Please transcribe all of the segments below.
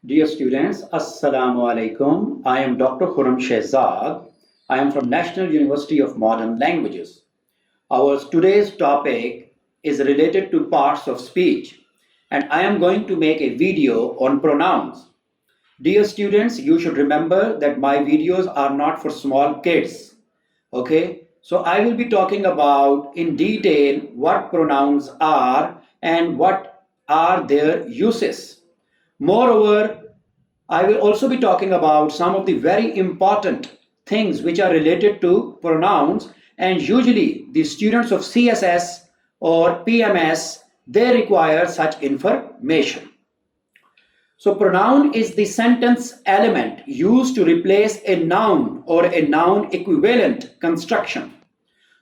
Dear students, Assalamu alaikum. I am Dr. Khurram Shehzad. I am from National University of Modern Languages. Our today's topic is related to parts of speech, and I am going to make a video on pronouns. Dear students, you should remember that my videos are not for small kids. Okay, so I will be talking about in detail what pronouns are and what are their uses. Moreover, I will also be talking about some of the very important things which are related to pronouns, and usually the students of CSS or PMS they require such information. So pronoun is the sentence element used to replace a noun or a noun equivalent construction.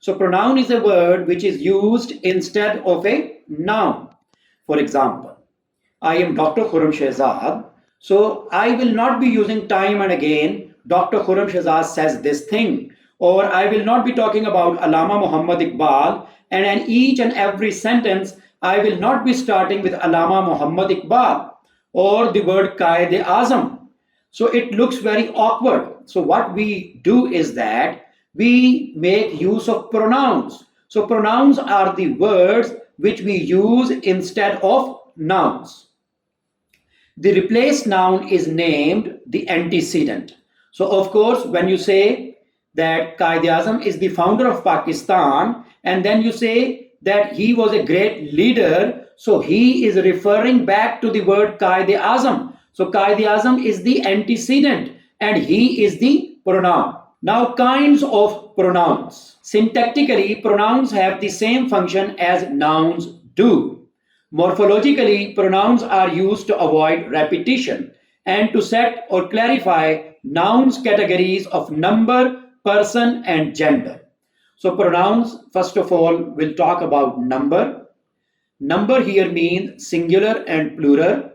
So pronoun is a word which is used instead of a noun. For example, I am Dr. Khurram Shehzad. So I will not be using time and again, Dr. Khurram Shehzad says this thing. Or I will not be talking about Allama Muhammad Iqbal. And in each and every sentence, I will not be starting with Allama Muhammad Iqbal or the word Qaid Azam. So it looks very awkward. So what we do is that we make use of pronouns. So pronouns are the words which we use instead of nouns. The replaced noun is named the antecedent. So of course, when you say that Qaid-e-Azam is the founder of Pakistan, and then you say that he was a great leader, so he is referring back to the word Qaid-e-Azam. So Qaid-e-Azam is the antecedent and he is the pronoun. Now, kinds of pronouns. Syntactically, pronouns have the same function as nouns do. Morphologically, pronouns are used to avoid repetition and to set or clarify nouns categories of number, person, and gender. So pronouns, first of all, will talk about number. Number here means singular and plural.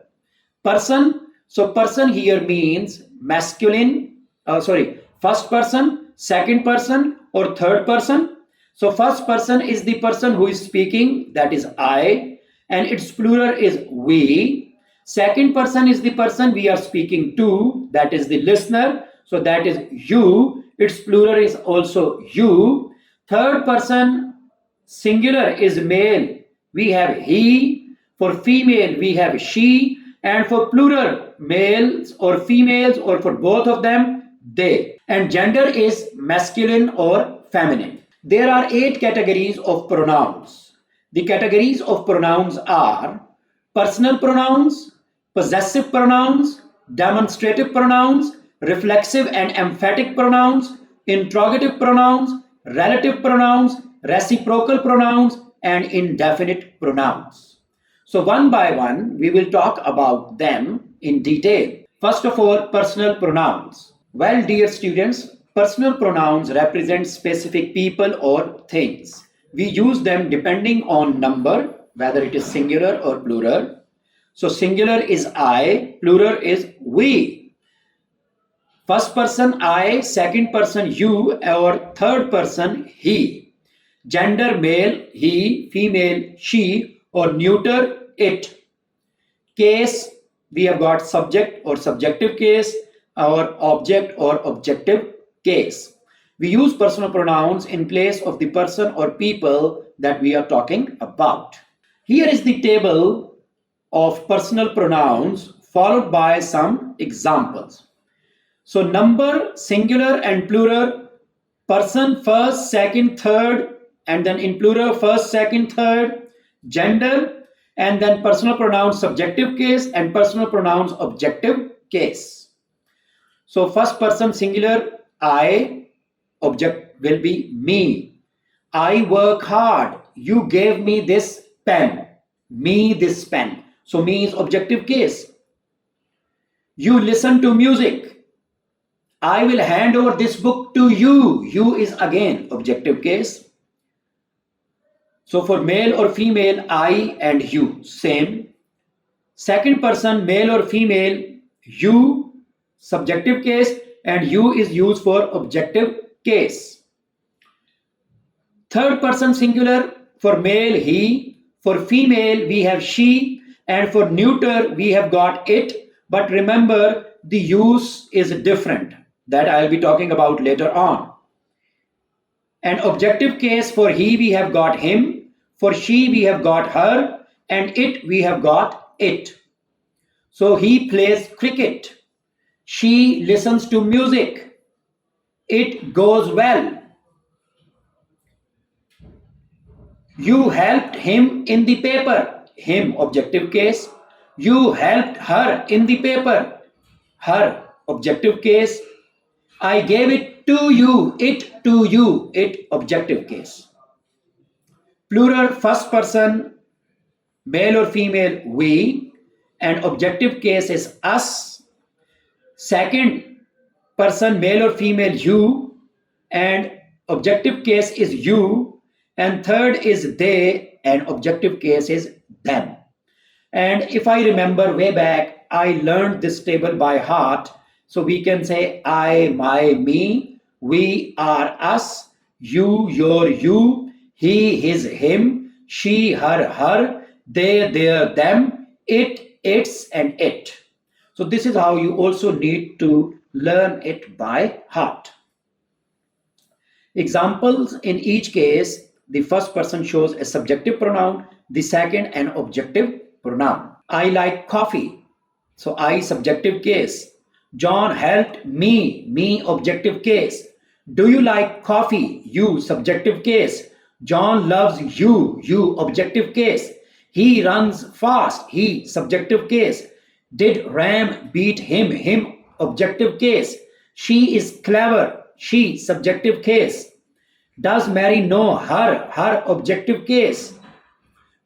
Person, so person here means masculine, first person, second person, or third person. So first person is the person who is speaking, that is I, and its plural is we. Second person is the person we are speaking to, that is the listener, so that is you. Its plural is also you. Third person, singular, is male. We have he. For female, we have she. And for plural, males or females, or for both of them, they. And gender is masculine or feminine. There are 8 categories of pronouns. The categories of pronouns are personal pronouns, possessive pronouns, demonstrative pronouns, reflexive and emphatic pronouns, interrogative pronouns, relative pronouns, reciprocal pronouns, and indefinite pronouns. So one by one, we will talk about them in detail. First of all, personal pronouns. Well, dear students, personal pronouns represent specific people or things. We use them depending on number, whether it is singular or plural. So singular is I, plural is we. First person I, second person you, or third person he. Gender male he, female she, or neuter it. Case, we have got subject or subjective case, or object or objective case. We use personal pronouns in place of the person or people that we are talking about. Here is the table of personal pronouns followed by some examples. So number, singular and plural, person first, second, third, and then in plural first, second, third, gender, and then personal pronouns subjective case and personal pronouns objective case. So first person singular, I, object will be me. I work hard. You gave me this pen. Me this pen. So me is objective case. You listen to music. I will hand over this book to you. You is again objective case. So for male or female, I and you, same. Second person, male or female, you, subjective case, and you is used for objective case. Third person singular, for male he, for female we have she, and for neuter we have got it, But remember, the use is different that I'll be talking about later on. An objective case, for he we have got him, for she we have got her, and it we have got it. So he plays cricket, she listens to music, it goes well. You helped him in the paper, him objective case. You helped her in the paper, her objective case. I gave it to you, it objective case. Plural first person, male or female, we, and objective case is us. Second person, male or female, you, and objective case is you. And third is they, and objective case is them. And if I remember way back, I learned this table by heart. So we can say I, my, me, we are us, you, your, you, he, his, him, she, her, her, they, their, them, it, its, and it. So this is how you also need to learn it by heart. Examples in each case, the first person shows a subjective pronoun, the second an objective pronoun. I like coffee. So I subjective case. John helped me objective case. Do you like coffee? You subjective case. John loves you objective case. He runs fast, he subjective case. Did Ram beat him objective case. She is clever, she subjective case. Does Mary know her objective case.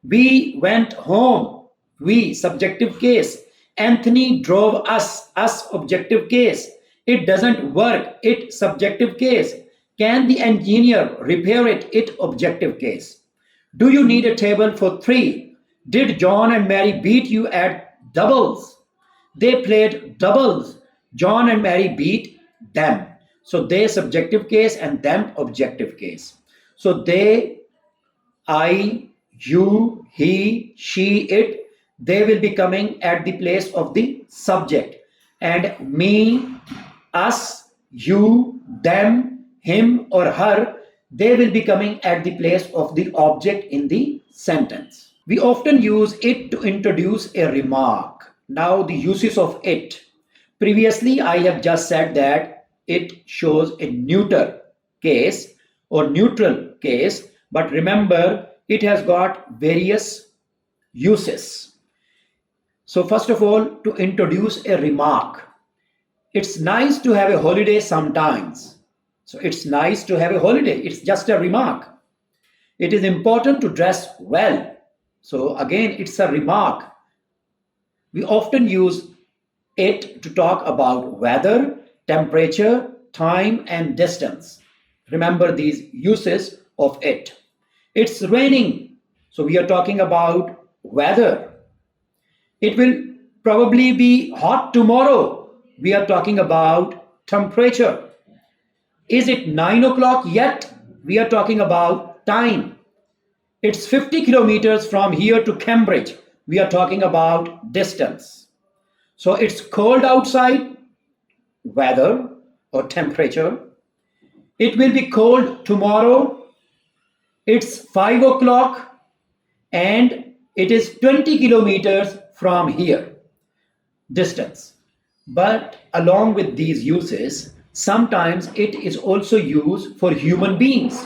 We went home, we subjective case. Anthony drove us objective case. It doesn't work, it subjective case. Can the engineer repair it, it objective case. Do you need a table for three? Did John and Mary beat you at doubles? They played doubles. John and Mary beat them. So they subjective case and them objective case. So they, I, you, he, she, it, they will be coming at the place of the subject. And me, us, you, them, him or her, they will be coming at the place of the object in the sentence. We often use it to introduce a remark. Now the uses of it. Previously, I have just said that it shows a neuter case or neutral case, but remember, it has got various uses. So first of all, to introduce a remark. It's nice to have a holiday sometimes. So it's nice to have a holiday. It's just a remark. It is important to dress well. So again, it's a remark. We often use it to talk about weather, temperature, time, and distance. Remember these uses of it. It's raining. So we are talking about weather. It will probably be hot tomorrow. We are talking about temperature. Is it 9 o'clock yet? We are talking about time. It's 50 kilometers from here to Cambridge. We are talking about distance. So it's cold outside, weather or temperature. It will be cold tomorrow. It's 5 o'clock and it is 20 kilometers from here, distance. But along with these uses, sometimes it is also used for human beings.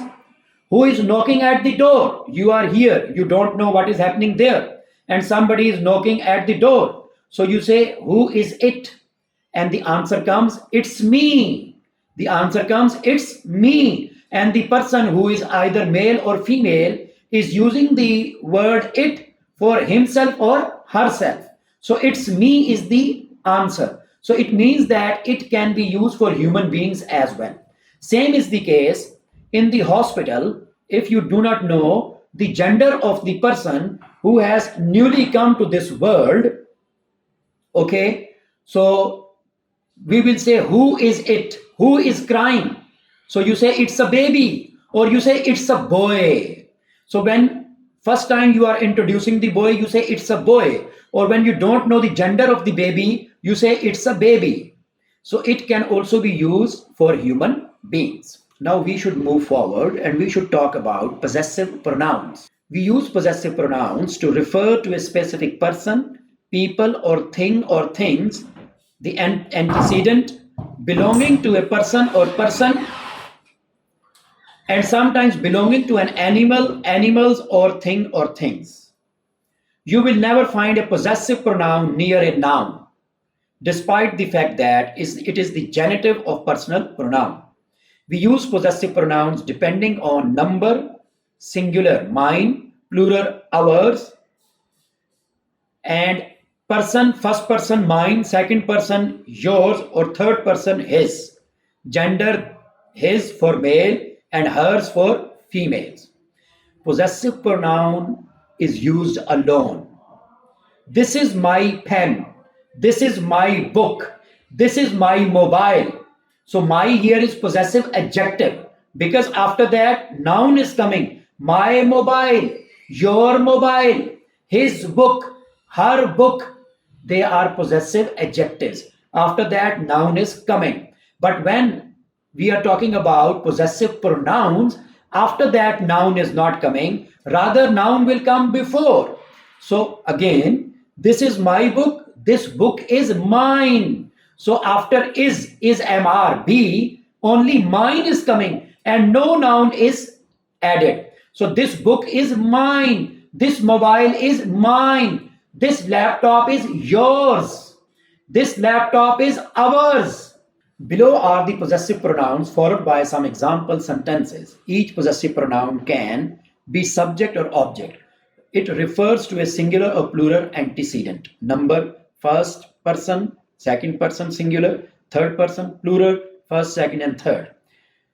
Who is knocking at the door? You are here. You don't know what is happening there. And somebody is knocking at the door. So you say, who is it? And the answer comes, it's me. The answer comes, it's me. And the person who is either male or female is using the word it for himself or herself. So it's me is the answer. So it means that it can be used for human beings as well. Same is the case in the hospital. If you do not know the gender of the person who has newly come to this world, okay, so we will say, who is it? Who is crying? So you say it's a baby or you say it's a boy. So when First time you are introducing the boy, you say it's a boy. Or when you don't know the gender of the baby, you say it's a baby. So it can also be used for human beings. Now we should move forward and we should talk about possessive pronouns. We use possessive pronouns to refer to a specific person, people, or thing or things, the antecedent belonging to a person or person, and sometimes belonging to an animal, animals, or thing or things. You will never find a possessive pronoun near a noun, despite the fact that it is the genitive of personal pronoun. We use possessive pronouns depending on number, singular, mine, plural, ours, and person, first person, mine, second person, yours, or third person, his. Gender, his for male and hers for females. Possessive pronoun is used alone. This is my pen. This is my book. This is my mobile. So my here is possessive adjective because after that noun is coming. My mobile, your mobile, his book, her book. They are possessive adjectives. After that noun is coming. But when we are talking about possessive pronouns, after that noun is not coming. Rather noun will come before. So again, this is my book. This book is mine. So after is mr, be, only mine is coming and no noun is added. So this book is mine. This mobile is mine. This laptop is yours. This laptop is ours. Below are the possessive pronouns followed by some example sentences. Each possessive pronoun can be subject or object. It refers to a singular or plural antecedent. Number, first person, second person singular, third person plural, first, second, and third.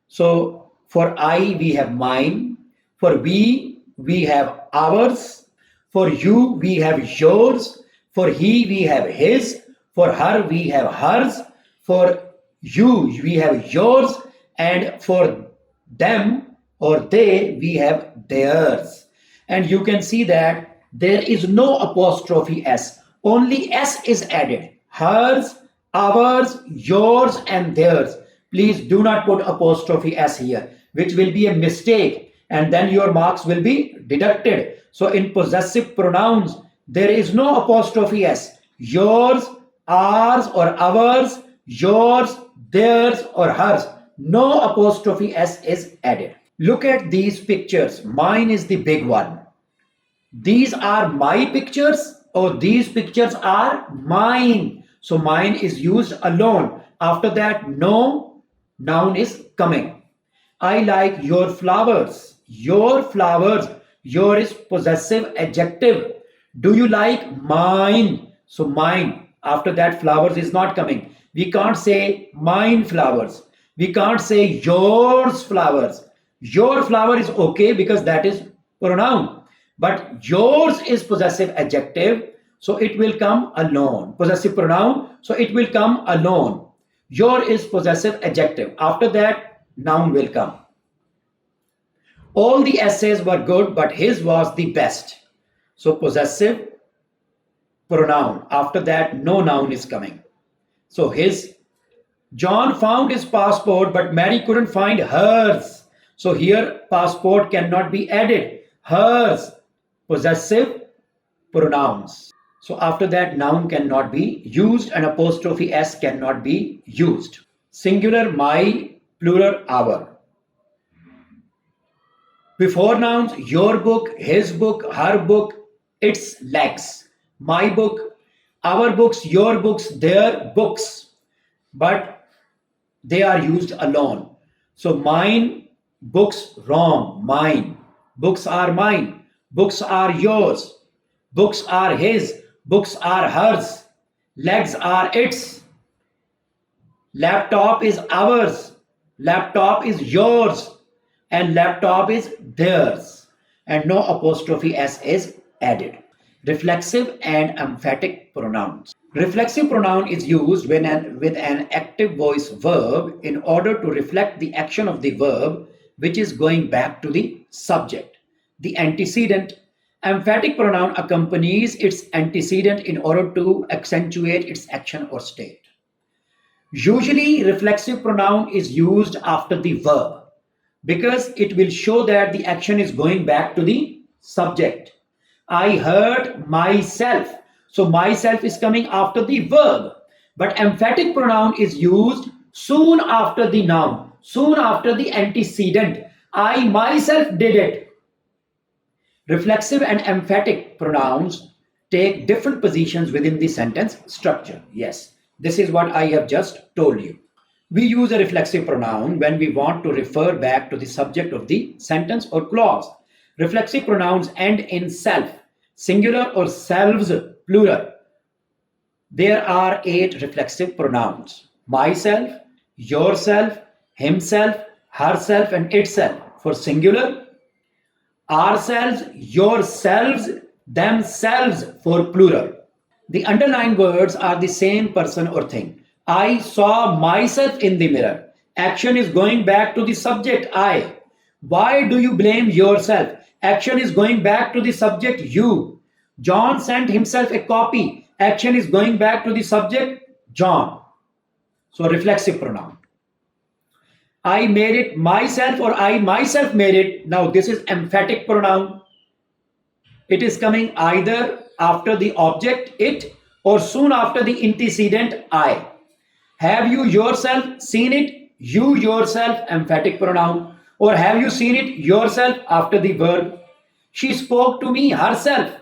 So for I, we have mine. For we have ours. For you, we have yours. For he, we have his. For her, we have hers. For you, we have yours. And for them or they, we have theirs. And you can see that there is no apostrophe S. Only S is added. Hers, ours, yours, and theirs. Please do not put apostrophe S here, which will be a mistake. And then your marks will be deducted. So in possessive pronouns, there is no apostrophe S. Yours, ours, or ours, yours, theirs, or hers. No apostrophe S is added. Look at these pictures. Mine is the big one. These are my pictures or these pictures are mine. So mine is used alone. After that, no noun is coming. I like your flowers. Your flowers. Your is possessive adjective. Do you like mine? So mine. After that, flowers is not coming. We can't say mine flowers. We can't say yours flowers. Your flower is okay because that is pronoun. But yours is possessive adjective. So it will come alone. Possessive pronoun. So it will come alone. Your is possessive adjective. After that, noun will come. All the essays were good, but his was the best. So possessive pronoun. After that, no noun is coming. So his. John found his passport, but Mary couldn't find hers. So here, passport cannot be added. Hers. Possessive pronouns. So after that, noun cannot be used and apostrophe S cannot be used. Singular, my, plural, our. Before nouns, your book, his book, her book, its legs. My book, our books, your books, their books. But they are used alone. So mine, books, wrong, mine. Books are mine. Books are yours. Books are his. Books are hers. Legs are its. Laptop is ours. Laptop is yours. And laptop is theirs. And no apostrophe S is added. Reflexive and emphatic pronouns. Reflexive pronoun is used with an active voice verb in order to reflect the action of the verb which is going back to the subject. The antecedent Emphatic pronoun accompanies its antecedent in order to accentuate its action or state. Usually, reflexive pronoun is used after the verb because it will show that the action is going back to the subject. I hurt myself. So, myself is coming after the verb. But emphatic pronoun is used soon after the noun, soon after the antecedent. I myself did it. Reflexive and emphatic pronouns take different positions within the sentence structure. Yes, this is what I have just told you. We use a reflexive pronoun when we want to refer back to the subject of the sentence or clause. Reflexive pronouns end in self, singular or selves, plural. There are 8 reflexive pronouns: myself, yourself, himself, herself, and itself for singular, ourselves, yourselves, themselves for plural. The underlying words are the same person or thing. I saw myself in the mirror. Action is going back to the subject I. Why do you blame yourself? Action is going back to the subject you. John sent himself a copy. Action is going back to the subject John. So reflexive pronoun. I made it myself or I myself made it. Now this is emphatic pronoun. It is coming either after the object it or soon after the antecedent I. Have you yourself seen it? You yourself, emphatic pronoun. Or have you seen it yourself after the verb? She spoke to me herself.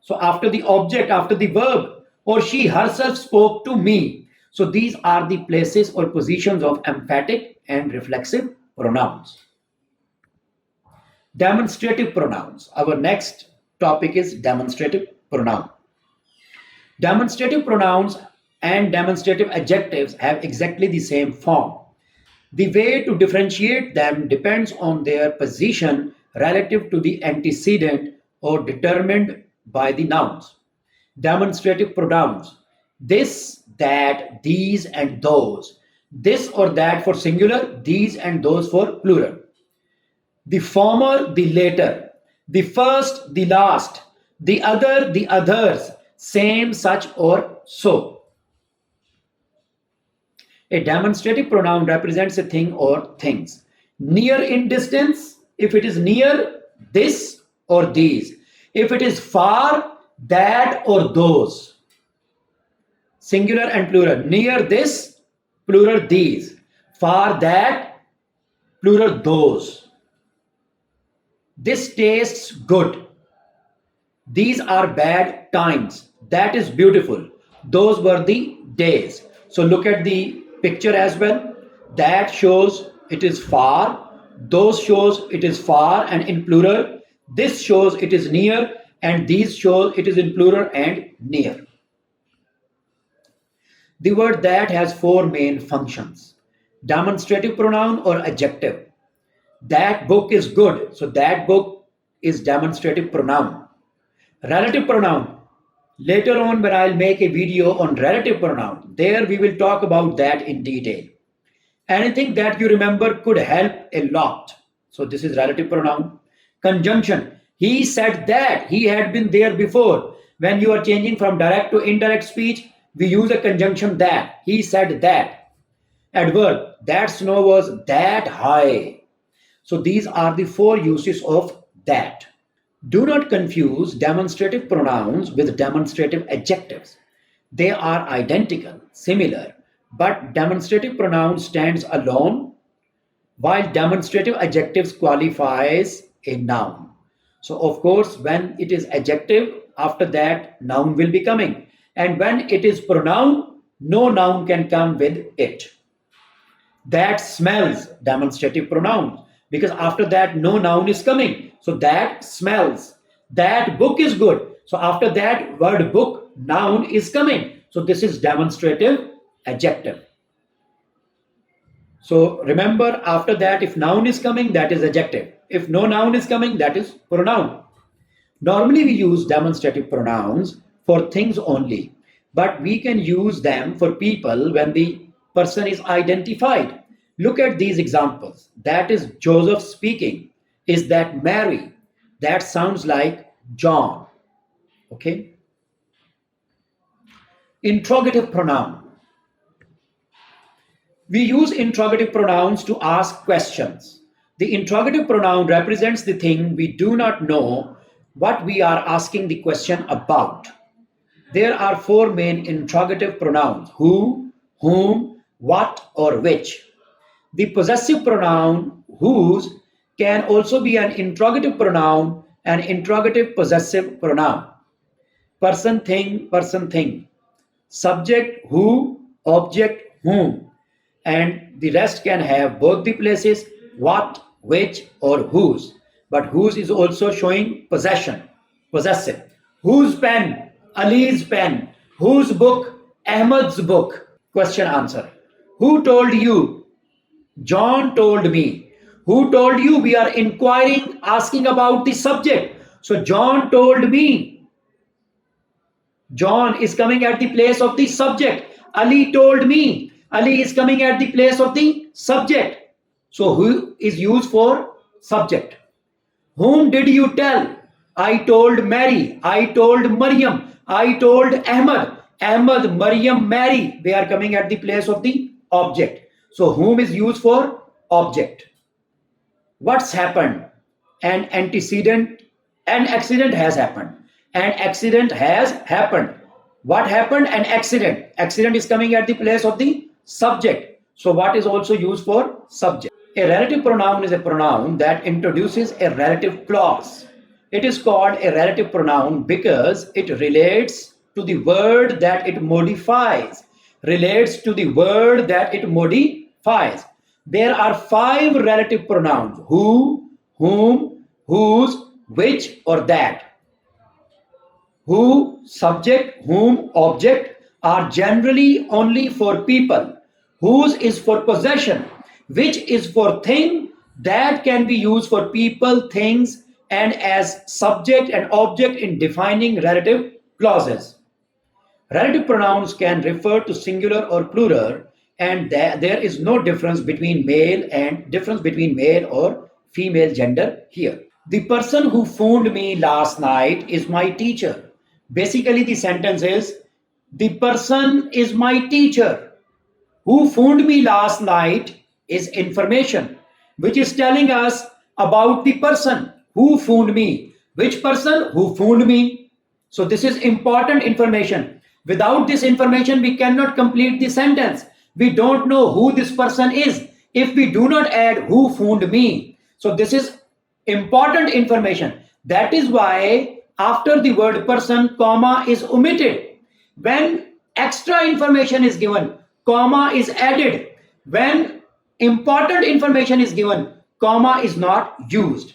So after the object, after the verb. Or she herself spoke to me. So these are the places or positions of emphatic and reflexive pronouns. Demonstrative pronouns. Our next topic is demonstrative pronoun. Demonstrative pronouns and demonstrative adjectives have exactly the same form. The way to differentiate them depends on their position relative to the antecedent or determined by the nouns. Demonstrative pronouns: this, that, these, and those. This or that for singular, these and those for plural. The former, the later. The first, the last. The other, the others. Same, such, or so. A demonstrative pronoun represents a thing or things. Near in distance, if it is near, this or these. If it is far, that or those. Singular and plural. Near this, plural these. Far that, plural those. This tastes good. These are bad times. That is beautiful. Those were the days. So look at the picture as well. That shows it is far. Those shows it is far and in plural. This shows it is near, and these show it is in plural and near. The word that has 4 main functions: demonstrative pronoun or adjective. That book is good. So that book is demonstrative pronoun. Relative pronoun. Later on, when I'll make a video on relative pronoun, there we will talk about that in detail. Anything that you remember could help a lot. So this is relative pronoun. Conjunction. He said that. He had been there before. When you are changing from direct to indirect speech, we use a conjunction that. He said that. Adverb. That snow was that high. So these are the 4 uses of that. Do not confuse demonstrative pronouns with demonstrative adjectives. They are identical, similar, but demonstrative pronoun stands alone while demonstrative adjectives qualifies a noun. So of course, when it is adjective, after that noun will be coming. And when it is pronoun, no noun can come with it. That smells, demonstrative pronoun, because after that no noun is coming. So that smells. That book is good. So after that word book, noun is coming. So this is demonstrative adjective. So remember, after that if noun is coming, that is adjective. If no noun is coming, that is pronoun. Normally we use demonstrative pronouns for things only, but we can use them for people when the person is identified. Look at these examples. That is Joseph speaking. Is that Mary? That sounds like John. Okay. Interrogative pronoun. We use interrogative pronouns to ask questions. The interrogative pronoun represents the thing we do not know what we are asking the question about. There are four main interrogative pronouns: who, whom, what, or which. The possessive pronoun whose can also be an interrogative pronoun, an interrogative possessive pronoun. Person, thing. Subject who, object whom, and the rest can have both the places what, which, or whose. But whose is also showing possession, possessive. Whose pen? Ali's pen. Whose book? Ahmed's book. Question answer. Who told you? John told me. Who told you? We are inquiring, asking about the subject. So John told me. John is coming at the place of the subject. Ali told me. Ali is coming at the place of the subject. So who is used for subject? Whom did you tell? I told Mary. I told Maryam. I told Ahmad. Ahmad, Maryam, Mary. They are coming at the place of the object. So whom is used for object. What's happened? An antecedent, an accident has happened. An accident has happened. What happened? An accident. Accident is coming at the place of the subject. So what is also used for subject? A relative pronoun is a pronoun that introduces a relative clause. It is called a relative pronoun because it relates to the word that it modifies. Relates to the word that it modifies. There are five relative pronouns: who, whom, whose, which, or that. Who, subject, whom, object are generally only for people. Whose is for possession. Which is for thing. That can be used for people, things, and as subject and object in defining relative clauses. Relative pronouns can refer to singular or plural, and there is no difference between male or female gender here. The person who phoned me last night is my teacher. Basically, the sentence is the person is my teacher. Who phoned me last night is information which is telling us about the person who phoned me. Which person? Who phoned me. So this is important information. Without this information, we cannot complete the sentence. We don't know who this person is if we do not add who phoned me. So this is important information. That is why after the word person, comma is omitted. When extra information is given, comma is added. When important information is given, comma is not used.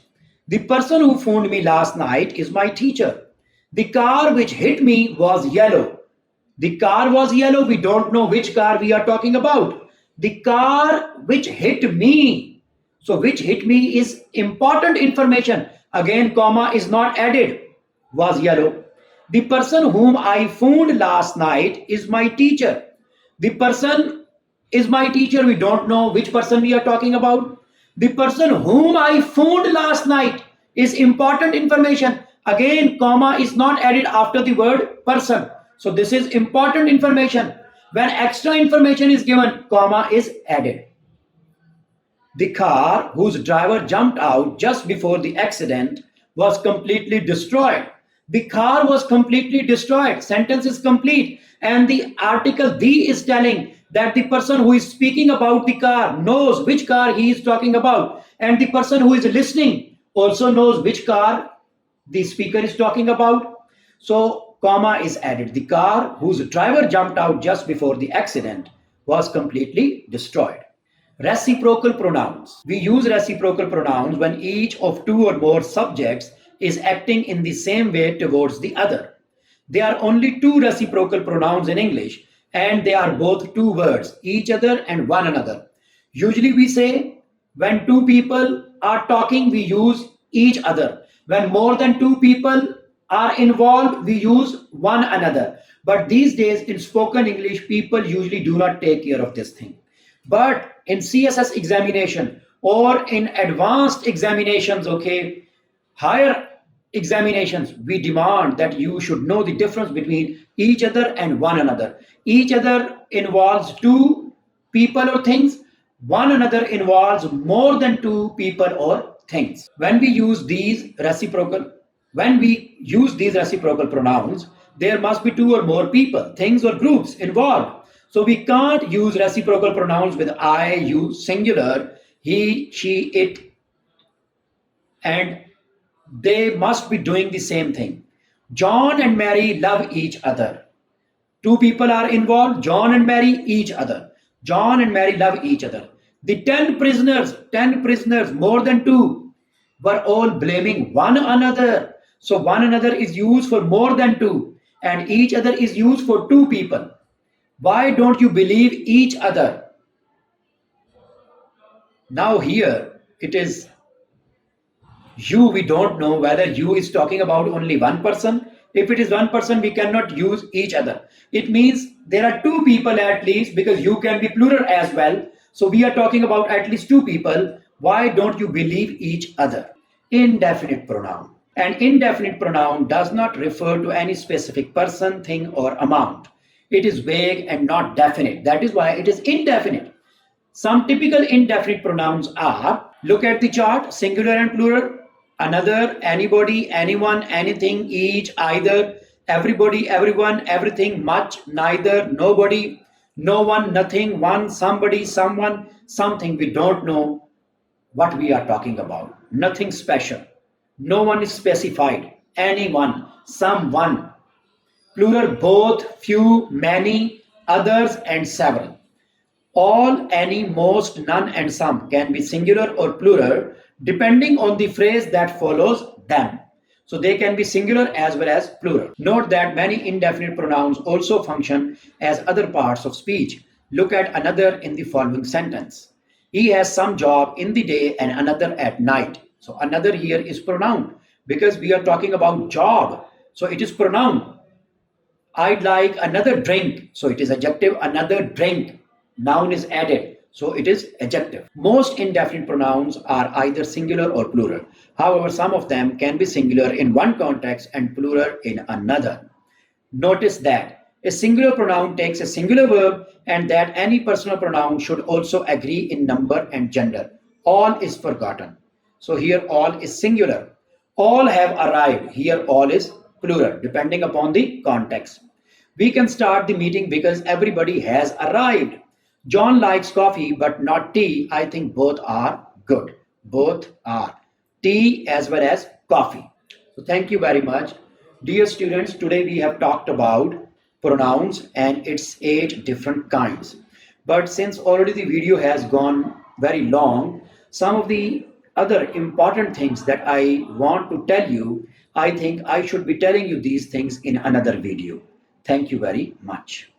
The person who phoned me last night is my teacher. The car which hit me was yellow. The car was yellow. We don't know which car we are talking about. The car which hit me. So which hit me is important information. Again, comma is not added. Was yellow. The person whom I phoned last night is my teacher. The person is my teacher. We don't know which person we are talking about. The person whom I phoned last night is important information. Again, comma is not added after the word person. So this is important information. When extra information is given, comma is added. The car whose driver jumped out just before the accident was completely destroyed. The car was completely destroyed. Sentence is complete. And the article the is telling that the person who is speaking about the car knows which car he is talking about. And the person who is listening also knows which car the speaker is talking about. So comma is added. The car whose driver jumped out just before the accident was completely destroyed. Reciprocal pronouns. We use reciprocal pronouns when each of two or more subjects is acting in the same way towards the other. There are only two reciprocal pronouns in English, and they are both two words, each other and one another. Usually we say when two people are talking, we use each other. When more than two people are involved, we use one another. But these days in spoken English, people usually do not take care of this thing. But in CSS examination or in advanced examinations, okay, higher examinations, we demand that you should know the difference between each other and one another. Each other involves two people or things, one another involves more than two people or things. When we use these reciprocal pronouns, there must be two or more people, things, or groups involved. So we can't use reciprocal pronouns with I, you, singular, he, she, it, and they must be doing the same thing. John and Mary love each other. Two people are involved, John and Mary, each other. John and Mary love each other. The 10 prisoners, more than two, were all blaming one another. So one another is used for more than two, and each other is used for two people. Why don't you believe each other? Now, here it is you, we don't know whether you is talking about only one person. If it is one person, we cannot use each other. It means there are two people at least, because you can be plural as well. So we are talking about at least two people. Why don't you believe each other? Indefinite pronoun. An indefinite pronoun does not refer to any specific person, thing, or amount. It is vague and not definite. That is why it is indefinite. Some typical indefinite pronouns are, look at the chart, singular and plural, another, anybody, anyone, anything, each, either, everybody, everyone, everything, much, neither, nobody, no one, nothing, one, somebody, someone, something. We don't know what we are talking about. Nothing special. No one is specified. Anyone, someone. Plural, both, few, many, others, and several. All, any, most, none, and some can be singular or plural depending on the phrase that follows them. So they can be singular as well as plural. Note that many indefinite pronouns also function as other parts of speech. Look at another in the following sentence. He has some job in the day and another at night. So another here is pronoun because we are talking about job. So it is pronoun. I'd like another drink. So it is adjective, another drink. Noun is added. So it is adjective. Most indefinite pronouns are either singular or plural. However, some of them can be singular in one context and plural in another. Notice that a singular pronoun takes a singular verb and that any personal pronoun should also agree in number and gender. All is forgotten. So here all is singular. All have arrived. Here all is plural depending upon the context. We can start the meeting because everybody has arrived. John likes coffee but not tea. I think both are good. Both are. Tea as well as coffee. So thank you very much. Dear students, today we have talked about pronouns and its 8 different kinds. But since already the video has gone very long, some of the other important things that I want to tell you, I think I should be telling you these things in another video. Thank you very much.